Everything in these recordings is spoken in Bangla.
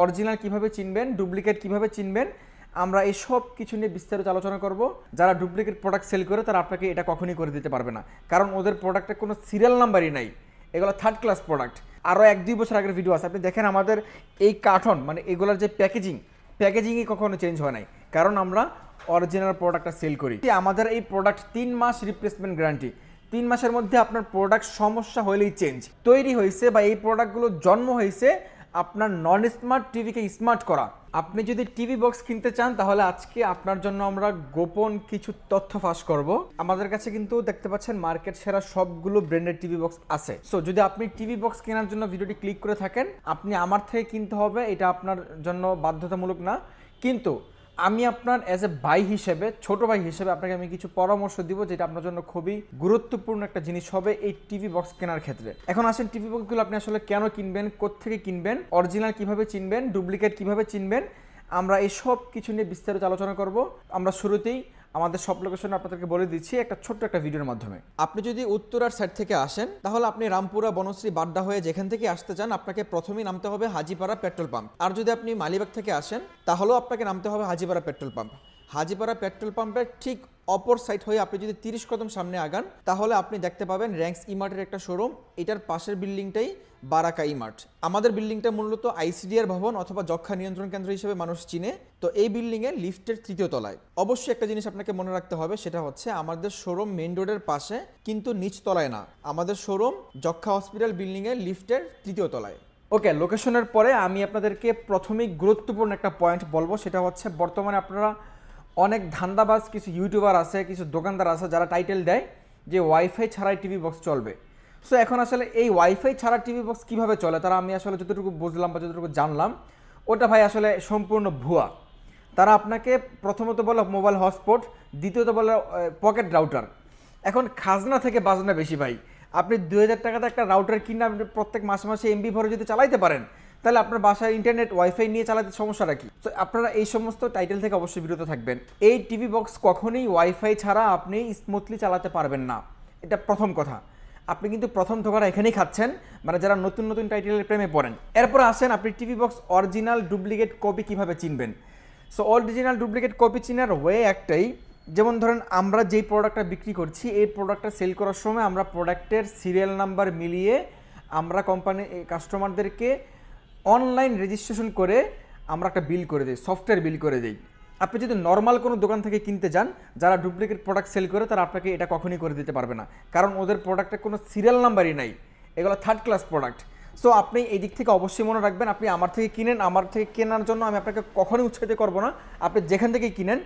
অরিজিনাল কিভাবে চিনবেন, ডুপ্লিকেট কিভাবে চিনবেন, আমরা এই সব কিছু নিয়ে বিস্তারিত আলোচনা করব। যারা ডুপ্লিকেট প্রোডাক্ট সেল করে তারা আপনাকে এটা কখনই করে দিতে পারবে না, কারণ ওদের প্রোডাক্টের কোনো সিরিয়াল নাম্বারই নাই। এগুলো থার্ড ক্লাস প্রোডাক্ট। আরও 1-2 বছর আগের ভিডিও আছে, আপনি দেখেন আমাদের এই কার্টন মানে এগুলোর যে প্যাকেজিংই কখনো চেঞ্জ হয় নাই, কারণ আমরা অরিজিনাল প্রোডাক্টটা সেল করি। আমাদের এই প্রোডাক্ট 3 মাস রিপ্লেসমেন্ট গ্যারান্টি। 3 মাসের মধ্যে আপনার প্রোডাক্ট সমস্যা হলেই চেঞ্জ। তৈরি হয়েছে বা এই প্রোডাক্টগুলো জন্ম হয়েছে আপনার নন স্মার্ট টিভিকে স্মার্ট করা। আপনি যদি টিভি বক্স কিনতে চান তাহলে আজকে আপনার জন্য আমরা গোপন কিছু তথ্য ফাঁস করব। আমাদের কাছে কিন্তু দেখতে পাচ্ছেন মার্কেট সেরা সবগুলো ব্র্যান্ডের টিভি বক্স আছে। সো যদি আপনি টিভি বক্স কেনার জন্য ভিডিওটি ক্লিক করে থাকেন, আপনি আমার থেকে কিনতে হবে, এটা আপনার জন্য বাধ্যতামূলক না। কিন্তু আমি আপনার অ্যাজ এ ভাই হিসেবে, ছোট ভাই হিসেবে আপনাকে আমি কিছু পরামর্শ দিব, যেটা আপনার জন্য খুবই গুরুত্বপূর্ণ একটা জিনিস হবে এই টিভি বক্স কেনার ক্ষেত্রে। এখন আসেন টিভি বক্সগুলো আপনি আসলে কেন কিনবেন, কোত্থেকে কিনবেন, অরিজিনাল কিভাবে চিনবেন, ডুপ্লিকেট কিভাবে চিনবেন, আমরা এই সব কিছু নিয়ে বিস্তারিত আলোচনা করব। আমরা শুরুতেই আমাদের সব লোকেশন আপনাদেরকে বলে দিচ্ছি একটা ছোট্ট একটা ভিডিওর মাধ্যমে। আপনি যদি উত্তরার সাইড থেকে আসেন তাহলে আপনি রামপুরা, বনশ্রী, বাড্ডা হয়ে যেখান থেকে আসতে চান আপনাকে প্রথমেই নামতে হবে হাজিপাড়া পেট্রোল পাম্প। আর যদি আপনি মালিবাগ থেকে আসেন তাহলেও আপনাকে নামতে হবে Hajipara petrol pump. Hajipara petrol পাম্পের ঠিক অপর সাইড হয়ে আপনি যদি 30 কদম সামনে আগান তাহলে আপনি দেখতে পাবেন র্যাঙ্কস ইমার্টের একটা শোরুম। এটার পাশের বিল্ডিংটাই বারাকা ইমার্ট। আমাদের বিল্ডিংটা মূলত আইসিডিআর ভবন অথবা যক্ষ্মা নিয়ন্ত্রণ কেন্দ্র হিসেবে মানুষ চিনে। তো এই বিল্ডিংয়ে লিফটের 3য় তলায়। অবশ্যই একটা জিনিস আপনাকে মনে রাখতে হবে, সেটা হচ্ছে আমাদের শোরুম মেইন রোডের পাশে, কিন্তু নিচ তলায় না। আমাদের শোরুম যক্ষ্মা হসপিটাল বিল্ডিংয়ের লিফটের 3য় তলায়। ওকে, লোকেশনের পরে আমি আপনাদেরকে প্রথমেই গুরুত্বপূর্ণ একটা পয়েন্ট বলবো, সেটা হচ্ছে বর্তমানে আপনারা অনেক ধান্দাবাজ কিছু ইউটিউবার আছে, কিছু দোকানদার আছে যারা টাইটেল দেয় যে ওয়াইফাই ছাড়াই টিভি বক্স চলবে। সো এখন আসলে এই ওয়াইফাই ছাড়া টিভি বক্স কীভাবে চলে, তারা আমি আসলে যতটুকু বুঝলাম বা যতটুকু জানলাম ওটা ভাই আসলে সম্পূর্ণ ভুয়া। তারা আপনাকে প্রথমত বলে মোবাইল হটস্পট, দ্বিতীয়ত বলে পকেট রাউটার। এখন খাজনা থেকে বাজনা বেশি ভাই। আপনি 2000 টাকাতে একটা রাউটার কিনে আপনি প্রত্যেক মাসে মাসে এমবি ভরে যদি চালাইতে পারেন তাহলে আপনার বাসায় ইন্টারনেট ওয়াইফাই নিয়ে চালাতে সমস্যাটা কি? তো আপনারা এই সমস্ত টাইটেল থেকে অবশ্যই বিরত থাকবেন। এই টিভি বক্স কখনোই ওয়াইফাই ছাড়া আপনি স্মুথলি চালাতে পারবেন না, এটা প্রথম কথা। আপনি কিন্তু প্রথম ধোকাটা এখানেই খাচ্ছেন, মানে যারা নতুন নতুন টাইটেলের প্রেমে পড়েন। এরপর আসেন আপনি TV box original duplicate copy কিভাবে চিনবেন। সো অরিজিনাল ডুপ্লিকেট কপি চিনার ওয়ে একটাই, যেমন ধরেন আমরা যেই প্রোডাক্টটা বিক্রি করছি এই প্রোডাক্টটা সেল করার সময় আমরা প্রোডাক্টের সিরিয়াল নাম্বার মিলিয়ে আমরা কোম্পানি কাস্টমারদেরকে অনলাইন রেজিস্ট্রেশন করে আমরা একটা বিল করে দিই, সফটওয়্যার বিল করে দিই। আপনি যদি নর্মাল কোনো দোকান থেকে কিনতে যান যারা ডুপ্লিকেট প্রোডাক্ট সেল করে তারা আপনাকে এটা কখনই করে দিতে পারবে না, কারণ ওদের প্রোডাক্টের কোনো সিরিয়াল নাম্বারই নাই। এগুলো থার্ড ক্লাস প্রোডাক্ট। সো আপনি এই দিক থেকে অবশ্যই মনে রাখবেন, আপনি আমার থেকে কিনেন, আমার থেকে কেনার জন্য আমি আপনাকে কখনোই উৎসাহিত করবো না। আপনি যেখান থেকে কিনেন,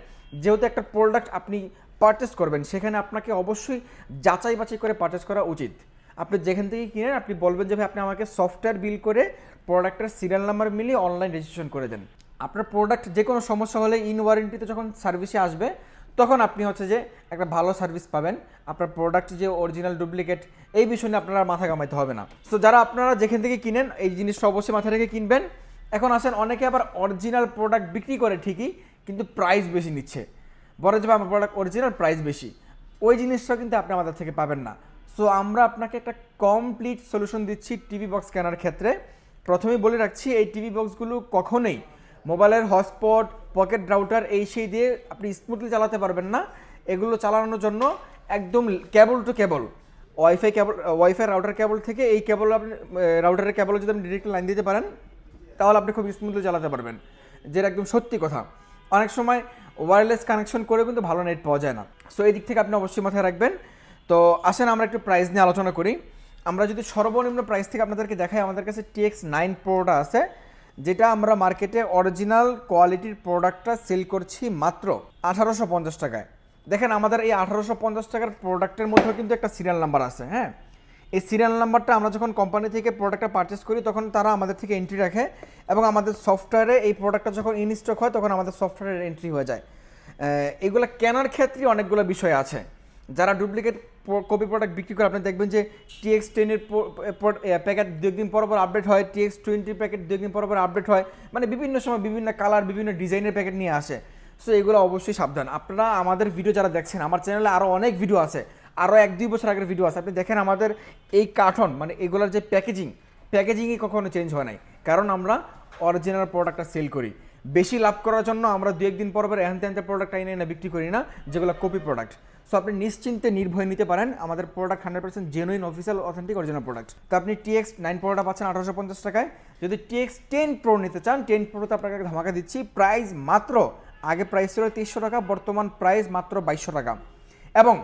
যেহেতু একটা প্রোডাক্ট আপনি পারচেস করবেন সেখানে আপনাকে অবশ্যই যাচাই বাছাই করে পারচেস করা উচিত। আপনি যেখান থেকে কিনেন আপনি বলবেন যে ভাই আপনি আমাকে সফটওয়্যার বিল করে প্রোডাক্টের সিরিয়াল নাম্বার মিলিয়ে অনলাইন রেজিস্ট্রেশন করে দেন। আপনার প্রোডাক্ট যে কোনো সমস্যা হলে ইন ওয়ারেন্টিতে যখন সার্ভিসে আসবে তখন আপনি হচ্ছে যে একটা ভালো সার্ভিস পাবেন। আপনার প্রোডাক্ট যে অরিজিনাল ডুপ্লিকেট এই বিষয় নিয়ে আপনারা মাথা ঘামাইতে হবে না। সো যারা আপনারা যেখান থেকে কিনেন এই জিনিসটা অবশ্যই মাথায় রেখে কিনবেন। এখন আসেন অনেকে আবার অরিজিনাল প্রোডাক্ট বিক্রি করে ঠিকই, কিন্তু প্রাইস বেশি নিচ্ছে, বলে যে আমার প্রোডাক্ট অরিজিনাল প্রাইস বেশি। ওই জিনিসটা কিন্তু আপনি আমাদের থেকে পাবেন না। সো আমরা আপনাকে একটা কমপ্লিট সলিউশন দিচ্ছি টিভি বক্স কেনার ক্ষেত্রে। প্রথমেই বলে রাখছি এই টিভি বক্সগুলো কখনোই মোবাইলের হটস্পট, পকেট রাউটার এই সেই দিয়ে আপনি স্মুথলি চালাতে পারবেন না। এগুলো চালানোর জন্য একদম কেবল টু কেবল, ওয়াইফাই রাউটার কেবল থেকে এই কেবল আপনি রাউটারের কেবল যদি আপনি ডিরেক্ট লাইন দিতে পারেন তাহলে আপনি খুব স্মুথলি চালাতে পারবেন, যেটা একদম সত্যি কথা। অনেক সময় ওয়্যারলেস কানেকশন করে কিন্তু ভালো নেট পাওয়া যায় না। সো এই দিক থেকে আপনি অবশ্যই মাথায় রাখবেন। তো আসেন আমরা একটু প্রাইস নিয়ে আলোচনা করি। আমরা যদি সর্বনিম্ন প্রাইস থেকে আপনাদেরকে দেখাই, আমাদের কাছে TX9 প্রোটা আছে, যেটা আমরা মার্কেটে অরিজিনাল কোয়ালিটির প্রোডাক্টটা সেল করছি মাত্র 1850 টাকায়। দেখেন আমাদের এই 1850 টাকার প্রোডাক্টের মধ্যেও কিন্তু একটা সিরিয়াল নাম্বার আছে। হ্যাঁ, এই সিরিয়াল নাম্বারটা আমরা যখন কোম্পানি থেকে প্রোডাক্টটা পারচেস করি তখন তারা আমাদের থেকে এন্ট্রি রাখে এবং আমাদের সফটওয়্যারে এই প্রোডাক্টটা যখন ইনস্টক হয় তখন আমাদের সফটওয়্যারে এন্ট্রি হয়ে যায়। এগুলো কেনার ক্ষেত্রে অনেকগুলো বিষয় আছে। যারা ডুপ্লিকেট কপি প্রোডাক্ট বিক্রি করে আপনি দেখবেন যে TX10 প্যাকেট 2 দিন পর পর আপডেট হয়, TX20 প্যাকেট 2 দিন পর পর আপডেট হয়, মানে বিভিন্ন সময় বিভিন্ন কালার বিভিন্ন ডিজাইনের প্যাকেট নিয়ে আসে। সো এগুলো অবশ্যই সাবধান। আপনারা আমাদের ভিডিও যারা দেখছেন, আমার চ্যানেলে আরও অনেক ভিডিও আছে, আরও 1-2 বছর আগের ভিডিও আছে, আপনি দেখেন আমাদের এই কার্টন মানে এগুলোর যে প্যাকেজিংই কখনো চেঞ্জ হয় নাই। কারণ আমরা অরিজিনাল প্রোডাক্টটা সেল করি। বেশি লাভ করার জন্য আমরা 2-1 দিন পর এনতে প্রোডাক্ট এনে বিক্রি করি না, যেগুলো কপি প্রোডাক্ট। সো আপনি নিশ্চিন্তে নির্ভয় নিতে পারেন, আমাদের product 100% genuine, official, authentic, original product. তো আপনি TX9 প্রোটা পাচ্ছেন 1850 টাকায়। যদি TX10 প্রো নিতে চান, 10 প্রোতে আপনাকে ধামাকা দিচ্ছি, প্রাইস মাত্র, আগে প্রাইস ছিল 2300 টাকা, বর্তমান প্রাইস মাত্র 2200 টাকা। এবং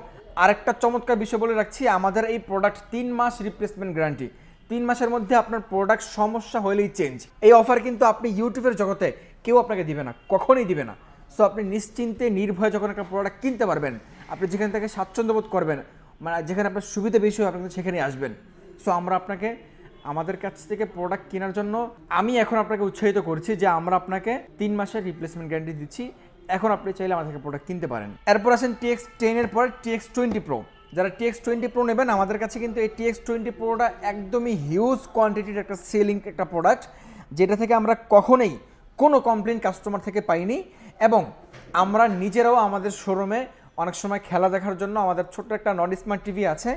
আরেকটা চমৎকার বিষয় বলে রাখছি, আমাদের এই প্রোডাক্ট 3 মাস রিপ্লেসমেন্ট গ্যারান্টি। 3 মাসের মধ্যে আপনার প্রোডাক্ট সমস্যা হলেই চেঞ্জ। এই অফার কিন্তু আপনি ইউটিউবের জগতে কেউ আপনাকে দিবে না, কখনোই দিবে না। সো আপনি নিশ্চিন্তে নির্ভয়ে যখন একটা প্রোডাক্ট কিনতে পারবেন, আপনি যেখান থেকে স্বাচ্ছন্দ্য বোধ করবেন, মানে যেখানে আপনার সুবিধা বেশি হয়, আপনি সেখানেই আসবেন। সো আমরা আপনাকে আমাদের কাছ থেকে প্রোডাক্ট কেনার জন্য আমি এখন আপনাকে উৎসাহিত করছি যে আমরা আপনাকে 3 মাসের রিপ্লেসমেন্ট গ্যারান্টি দিচ্ছি। এখন আপনি চাইলে আমাদের থেকে প্রোডাক্ট কিনতে পারেন। এরপর আসেন TX10 এর পর TX20 প্রো। যারা TX20 প্রো নেবেন, আমাদের কাছে কিন্তু এই TX20 প্রোটা একদমই হিউজ কোয়ান্টিটির একটা সেলিং একটা প্রোডাক্ট, যেটা থেকে আমরা কখনোই কোনো কমপ্লেন কাস্টমার থেকে পাইনি। এবং আমরা নিজেরাও আমাদের শোরুমে অনেক সময় খেলা দেখার জন্য আমাদের ছোট্ট একটা নন স্মার্ট টিভি আছে,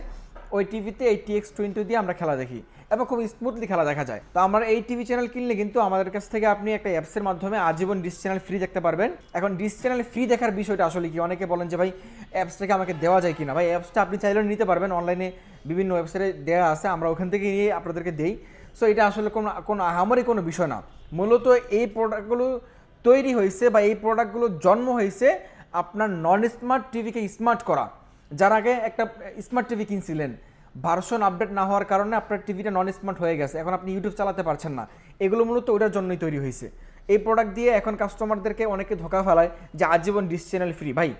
ওই টিভিতে এই TX20 দিয়ে আমরা খেলা দেখি এবং খুব স্মুথলি খেলা দেখা যায়। তো আমরা এই টিভি চ্যানেল কিনলে কিন্তু আমাদের কাছ থেকে আপনি একটা অ্যাপসের মাধ্যমে আজীবন ডিশ চ্যানেল ফ্রি দেখতে পারবেন। এখন ডিশ চ্যানেল ফ্রি দেখার বিষয়টা আসলে কি, অনেকে বলেন যে ভাই অ্যাপসটাকে আমাকে দেওয়া যায় কিনা। ভাই অ্যাপসটা আপনি চাইলেও নিতে পারবেন, অনলাইনে বিভিন্ন ওয়েবসাইটে দেওয়া আছে, আমরা ওখান থেকে নিয়ে আপনাদেরকে দেই। সো এটা আসলে কোনো আহামরি কোনো বিষয় না। মূলত এই প্রোডাক্টগুলো তৈরি হয়েছে বা এই প্রোডাক্টগুলো জন্ম হয়েছে আপনার নন স্মার্ট টিভিকে স্মার্ট করা। যার আগে একটা স্মার্ট টিভি কিনছিলেন, ভার্সন আপডেট না হওয়ার কারণে আপনার টিভিটা নন স্মার্ট হয়ে গেছে, এখন আপনি ইউটিউব চালাতে পারছেন না, এগুলো মূলত ওটার জন্যই তৈরি হয়েছে। এই প্রোডাক্ট দিয়ে এখন কাস্টমারদেরকে অনেকে ধোকা ফেলায় যে আজীবন ডিশ চ্যানেল ফ্রি। ভাই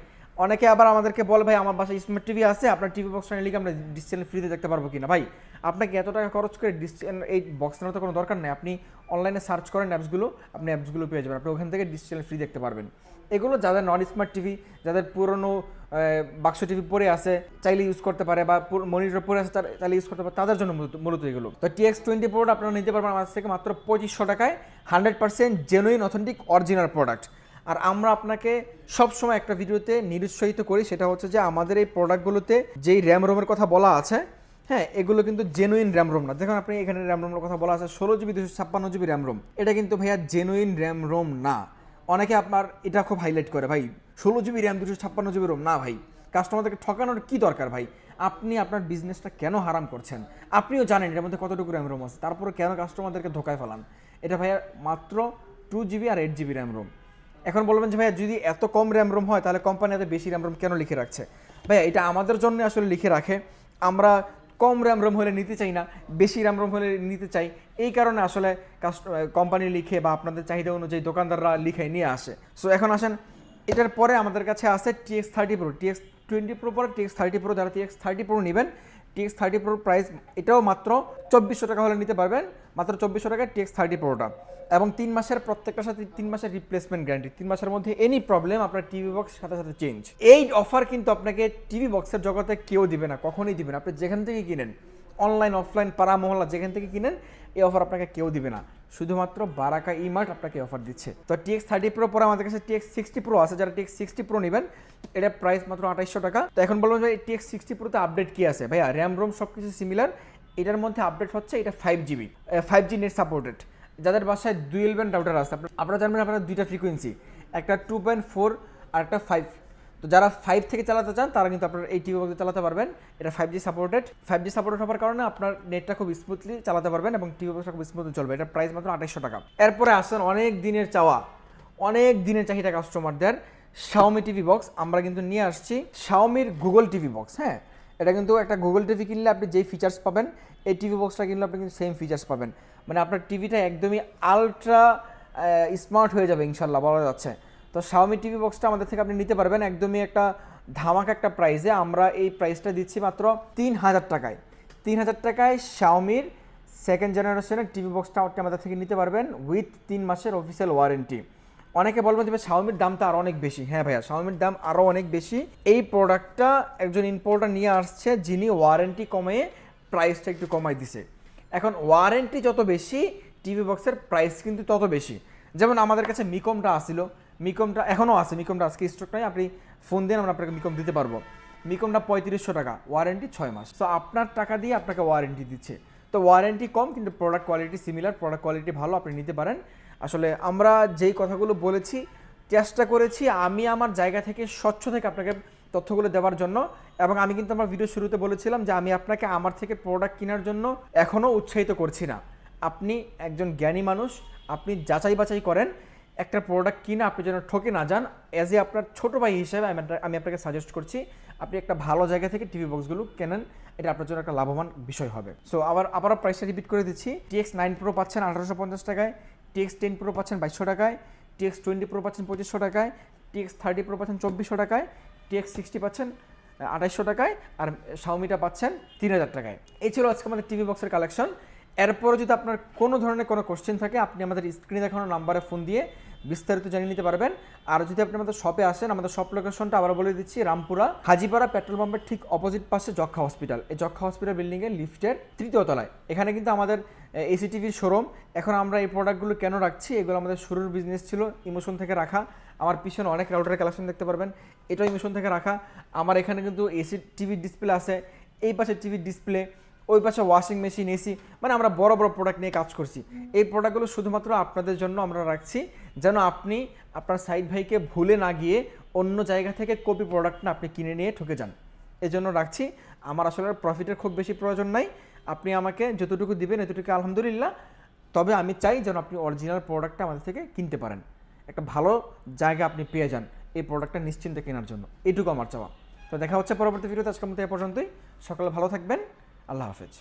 অনেকে আবার আমাদেরকে বলে ভাই আমার বাসায় স্মার্ট টিভি আছে, আপনার টিভি বক্সটা নিলে আমরা ডিশ চ্যানেল ফ্রিতে দেখতে পারবো কিনা। ভাই আপনাকে এত টাকা খরচ করে ডিশ চ্যানেল এই বক্স নেওয়ার তো কোনো দরকার নেই। আপনি অনলাইনে সার্চ করেন অ্যাপসগুলো, আপনি অ্যাপসগুলো পেয়ে যাবেন, আপনি ওখান থেকে ডিশ চ্যানেল ফ্রি দেখতে পারবেন। এগুলো যাদের নন স্মার্ট টিভি, যাদের পুরনো বাক্স টিভি পরে আছে চাইলে ইউজ করতে পারে, বা মনিটর পরে আছে চাইলে ইউজ করতে পারে, তাদের জন্য মূলত এগুলো। তো TX20 প্রোটা আপনারা নিতে পারবেন আমাদের থেকে মাত্র 2500 টাকায়, 100% জেনুইন, অথেন্টিক, অরিজিনাল প্রোডাক্ট। আর আমরা আপনাকে সবসময় একটা ভিডিওতে নিরুৎসাহিত করি, সেটা হচ্ছে যে আমাদের এই প্রোডাক্টগুলোতে যেই র্যাম রোমের কথা বলা আছে, হ্যাঁ এগুলো কিন্তু জেনুইন র্যাম রোম না। দেখুন আপনি এখানে র্যাম রোমের কথা বলা আছে 16GB 256GB র্যাম রোম, এটা কিন্তু ভাইয়া জেনুইন র্যাম রোম না। অনেকে আপনার এটা খুব হাইলাইট করে, ভাই 16GB র্যাম 256GB রোম না। ভাই কাস্টমারদেরকে ঠকানোর কি দরকার ভাই? আপনি আপনার বিজনেসটা কেন হারাম করছেন? আপনিও জানেন এর মধ্যে কতটুকু র্যাম রোম আছে, তারপরে কেন কাস্টমারদেরকে ধোকায় ফেলান? এটা ভাইয়া মাত্র 2GB আর 8GB র্যাম রোম। এখন বলবেন যে ভাইয়া যদি এত কম র্যাম রোম হয় তাহলে কোম্পানি এত বেশি র্যাম রোম কেন লিখে রাখছে? ভাইয়া এটা আমাদের জন্য আসলে লিখে রাখে, আমরা কম র্যাম রোম হলে নিতে চাই না, বেশি র্যাম রোম হলে নিতে চাই, এই কারণে আসলে কোম্পানি লিখে বা আপনাদের চাহিদা অনুযায়ী দোকানদাররা লিখে নিয়ে আসে। সো এখন আসেন, এটার পরে আমাদের কাছে আছে TX30 প্রো। TX20 প্রো পরে TX30 প্রো। যারা TX30 প্রো নেবেন, TX30 প্রোর প্রাইস এটাও মাত্র 2400 টাকা হলে নিতে পারবেন, মাত্র 2400 টাকা TX30 প্রোটা। এবং 3 মাসের প্রত্যেকটার সাথে 3 মাসের রিপ্লেসমেন্ট গ্যারান্টি। 3 মাসের মধ্যে এনি প্রবলেম আপনার টিভি বক্স সাথে সাথে চেঞ্জ। এই অফার কিন্তু আপনাকে টিভি বক্সের জগতে কেউ দিবে না, কখনোই দিবে না। আপনি যেখান থেকে কিনেন, অনলাইন অফলাইন পাড়া মহল্লা যেখান থেকে কিনেন, এই অফার আপনাকে কেউ দিবে না। শুধুমাত্র বারাকা ইমার্ট আপনাকে অফার দিচ্ছে। তো TX30 প্রো পরে আমাদের কাছে TX60 প্রো আছে। যারা TX60 প্রো নেবেন, এটার প্রাইস মাত্র 2800 টাকা। তো এখন বলবেন ভাই TX60 প্রোতে আপডেট কি আছে? ভাইয়া র্যাম রোম সব কিছু সিমিলার, এটার মধ্যে আপডেট হচ্ছে এটা 5G নেট সাপোর্টেড। যাদের বাসায় ডুয়েল ব্যান্ড রাউটার আছে, আপনারা জানবেন আপনার দুইটা ফ্রিকোয়েন্সি, একটা 2.4 আর একটা 5। তো যারা 5 থেকে চালাতে চান তারা কিন্তু আপনার এই টিভি বক্সে চালাতে পারবেন। এটা 5G সাপোর্টেড হওয়ার কারণে আপনার নেটটা খুব স্মুথলি চালাতে পারবেন এবং টিভি বক্সটা খুব স্মুথলি চলবে। এটার প্রাইস মাত্র 2800 টাকা। এরপরে আসেন অনেক দিনের চাওয়া, অনেক দিনের চাহিদা কাস্টমারদের, Xiaomi টিভি বক্স। আমরা কিন্তু নিয়ে আসছি Xiaomiর গুগল টিভি বক্স। হ্যাঁ, এটা কিন্তু একটা গুগল টিভি কিনলে আপনি যেই ফিচার্স পাবেন, এই টিভি বক্সটা কিনলে আপনি কিন্তু সেম ফিচার্স পাবেন। মানে আপনার টিভিটা একদমই আলট্রা স্মার্ট হয়ে যাবে ইনশাল্লাহ, বলা যাচ্ছে। তো Xiaomi টিভি বক্সটা আমাদের থেকে আপনি নিতে পারবেন একদমই একটা ধামাকা একটা প্রাইসে। আমরা এই প্রাইসটা দিচ্ছি মাত্র 3000 টাকায়। 3000 টাকায় Xiaomiর সেকেন্ড জেনারেশনের টিভি বক্সটা আমাদের থেকে নিতে পারবেন উইথ 3 মাসের অফিসিয়াল ওয়ারেন্টি। অনেকে বলবেন যে Xiaomiর দামটা আরও অনেক বেশি। হ্যাঁ ভাইয়া, Xiaomiর দাম আরও অনেক বেশি। এই প্রোডাক্টটা একজন ইম্পোর্টার নিয়ে আসছে, যিনি ওয়ারেন্টি কমিয়ে প্রাইসটা একটু কমাই দিছে। এখন ওয়ারেন্টি যত বেশি, টিভি বক্সের প্রাইস কিন্তু তত বেশি। যেমন আমাদের কাছে মিকমটা আসছিল, মিকমটা এখনও আছে, মিকমটা আজকে স্টক নাই, আপনি ফোন দিয়ে আমরা আপনাকে মিকম দিতে পারবো। মিকমটা 3500 টাকা, ওয়ারেন্টি 6 মাস। তো আপনার টাকা দিয়ে আপনাকে ওয়ারেন্টি দিচ্ছে। তো ওয়ারেন্টি কম কিন্তু product quality similar, product quality ভালো, আপনি নিতে পারেন। আসলে আমরা যেই কথাগুলো বলেছি চেষ্টা করেছি আমি আমার জায়গা থেকে স্বচ্ছ থেকে আপনাকে তথ্যগুলো দেওয়ার জন্য, এবং আমি কিন্তু আমার ভিডিও শুরুতে বলেছিলাম যে আমি আপনাকে আমার থেকে প্রোডাক্ট কেনার জন্য এখনও উৎসাহিত করছি না। আপনি একজন জ্ঞানী মানুষ, আপনি যাচাই বাছাই করেন, একটা প্রোডাক্ট কিনে আপনি যেন ঠকে না যান। অ্যাজ এ আপনার ছোটো ভাই হিসেবে আমি আপনাকে সাজেস্ট করছি আপনি একটা ভালো জায়গা থেকে টিভি বক্সগুলো কেনেন, এটা আপনার জন্য একটা লাভবান বিষয় হবে। সো আবারও প্রাইসটা রিপিট করে দিচ্ছি, TX9 Pro পাচ্ছেন 1850 টাকায়, TX10 Pro পাচ্ছেন 2200 টাকায়, TX20 Pro পাচ্ছেন 2500 টাকায়, TX30 Pro পাচ্ছেন 2400 টাকায়, TX60 পাচ্ছেন 2800 টাকায়, আর Xiaomiটা পাচ্ছেন 3000 টাকায়। এই ছিল আজকে আমাদের টিভি বক্সের কালেকশন। এরপরে যদি আপনার কোনো ধরনের কোনো কোশ্চেন থাকে আপনি আমাদের স্ক্রিনে দেখানো নাম্বারে ফোন দিয়ে বিস্তারিত জানিয়ে নিতে পারবেন। আর যদি আপনি আমাদের শপে আসেন, আমাদের শপ লোকেশনটা আবার বলে দিচ্ছি, রামপুরা হাজিপাড়া পেট্রোল পাম্পের ঠিক অপোজিট পাশে যক্ষা হসপিটাল। এই যক্ষা হসপিটাল বিল্ডিংয়ে লিফটের 3য় তলায়। এখানে কিন্তু আমাদের এসিটিভির শোরুম। এখন আমরা এই প্রোডাক্টগুলো কেন রাখছি, এগুলো আমাদের শুরুর বিজনেস ছিল ইমোশন থেকে রাখা। আমার পিছনে অনেক রাউটারের কালেকশন দেখতে পারবেন, এটাও ইমোশন থেকে রাখা। আমার এখানে কিন্তু এসি টিভির ডিসপ্লে আছে, এই পাশে টিভির ডিসপ্লে, ওই পাশে ওয়াশিং মেশিন, এসি, মানে আমরা বড় বড় প্রোডাক্ট নিয়ে কাজ করছি। এই প্রোডাক্টগুলো শুধুমাত্র আপনাদের জন্য আমরা রাখছি, যেন আপনি আপনার সাইড ভাইকে ভুলে না গিয়ে অন্য জায়গা থেকে কপি প্রোডাক্ট না আপনি কিনে নিয়ে ঠকে যান। এজন্য রাখছি। আমার আসলে প্রফিটের খুব বেশি প্রয়োজন নাই, আপনি আমাকে যতটুকু দিবেন এতটুকু আলহামদুলিল্লাহ। তবে আমি চাই যেন আপনি অরিজিনাল প্রোডাক্টটা আমাদের থেকে কিনতে পারেন, একটা ভালো জায়গা আপনি পেয়ে যান এই প্রোডাক্টটা নিশ্চিন্তে কেনার জন্য, এটুকু আমার চাওয়া। তো দেখা হচ্ছে পরবর্তী ভিডিওতে। আজকের মতো এ পর্যন্তই। সকালে ভালো থাকবেন, আল্লাহ হাফেজ।